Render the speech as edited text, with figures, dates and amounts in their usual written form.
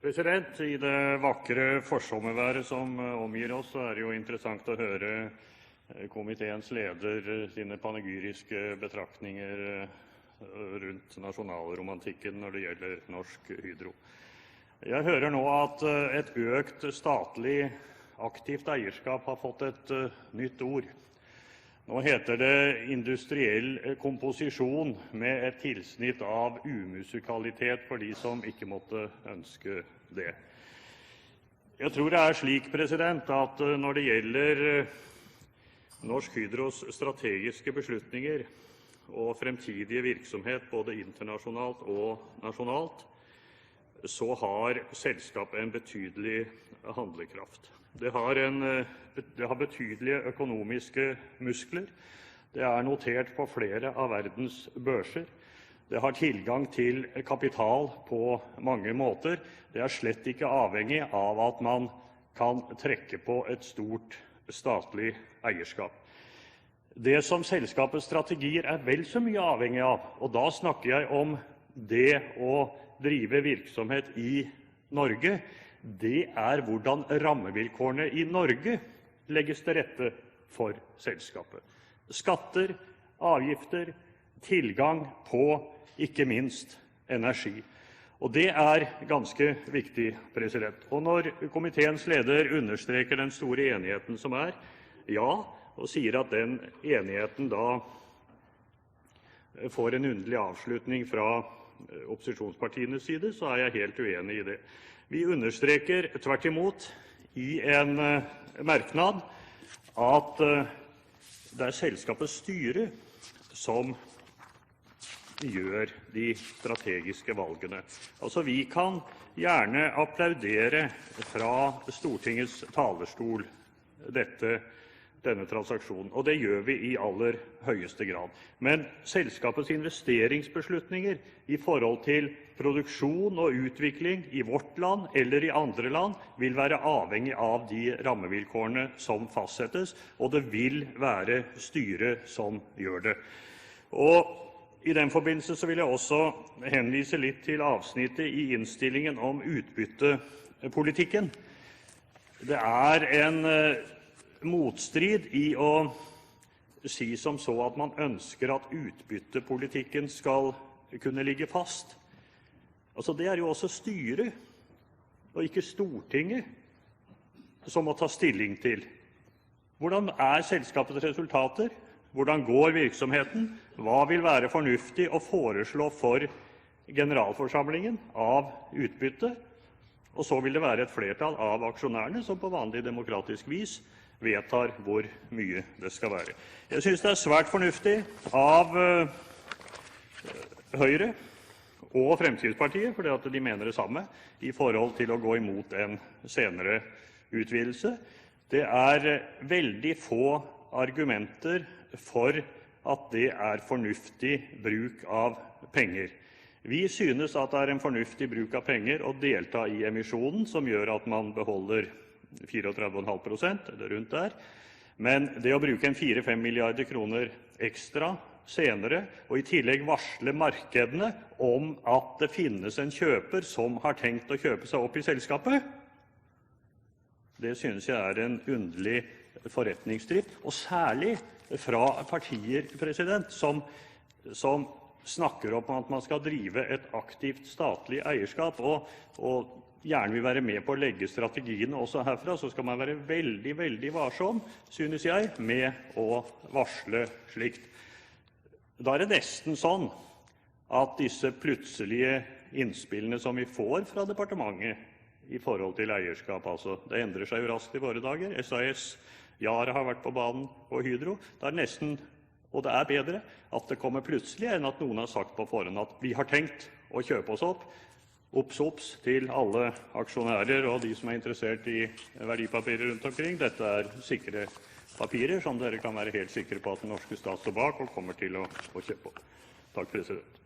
I det vakre forsommerværet som omgir oss, så det jo interessant å høre komiteens leder sine panegyriske betraktninger rundt nasjonalromantikken når det gjelder Norsk Hydro. Jeg hører nå at et økt statlig aktivt eierskap har fått et nytt ord. Nå heter det industriell komposisjon med et tilsnitt av umusikalitet for de som ikke måtte ønske det. Jeg tror det slik, at når det gjelder Norsk Hydros strategiske beslutninger og fremtidige virksomhet både internasjonalt og nasjonalt, så har selskapet en betydelig handlekraft. Det har betydelige økonomiske muskler. Det notert på flere av verdens børser. Det har tilgang til kapital på mange måter. Det slett ikke avhengig av at man kan trekke på et stort statlig eierskap. Det som selskapets strategier vel så mye avhengig av, og da snakker jeg om det å drive virksomhet i Norge, det hvordan rammevilkårene i Norge legges til rette for selskapet. Skatter, avgifter, tilgang på ikke minst energi. Og det ganske viktig. Og når komiteens leder understreker den store enigheten som og sier at den enigheten da får en underlig avslutning fra opposisjonspartienes side, så jeg helt uenig i det. Vi understreker tvert imot i en merknad at det selskapets styre som gjør de strategiske valgene. Altså, vi kan gjerne applaudere fra Stortingets talerstol denne transaksjonen, og det gjør vi i aller høyeste grad. Men selskapets investeringsbeslutninger i forhold til produksjon og utvikling i vårt land eller i andre land vil være avhengig av de rammevilkårene som fastsettes, og det vil være styret som gjør det. Og i den forbindelse så vil jeg også henvise litt til avsnittet i innstillingen om utbyttepolitikken. Det en motstrid i å si som så at man ønsker at utbyttepolitikken skal kunne ligge fast. Altså, det jo også styret, og ikke Stortinget, som må ta stilling til. Hvordan selskapets resultater? Hvordan går virksomheten? Hva vil være fornuftig å foreslå for generalforsamlingen av utbytte? Og så vil det være et flertall av aksjonærene som på vanlig demokratisk vis vedtar hvor mye det skal være. Jeg synes det svært fornuftig av Høyre og Fremskrittspartiet, fordi at de mener det samme i forhold til å gå imot en senere utvidelse. Det veldig få argumenter for at det fornuftig bruk av penger. Vi synes at det en fornuftig bruk av penger å delta i emisjonen, som gjør at man beholder 34,5%, eller rundt der. Men det å bruke 4-5 milliarder kroner ekstra senere, og i tillegg varsle markedene om at det finnes en kjøper som har tenkt å kjøpe seg opp i selskapet, det synes jeg en underlig forretningsdrift, og særlig fra partier, som snakker om at man skal drive et aktivt statlig eierskap, og gjerne vil være med på å legge strategiene også herfra, så skal man være veldig, veldig varsom, synes jeg, med å varsle slikt. Da det nesten sånn at disse plutselige innspillene som vi får fra departementet i forhold til eierskap, altså, det endrer seg jo raskt i våre dager. SAS, Yara har vært på banen på Hydro. Det nesten, og det bedre, at det kommer plutselig enn at noen har sagt på forhånd at vi har tenkt å kjøpe oss opp. Obs til alle aksjonærer og de som interessert i verdipapirer rundt omkring. Dette sikre papirer som dere kan være helt sikre på at den norske stat står bak og kommer til å kjøpe opp. Takk, president.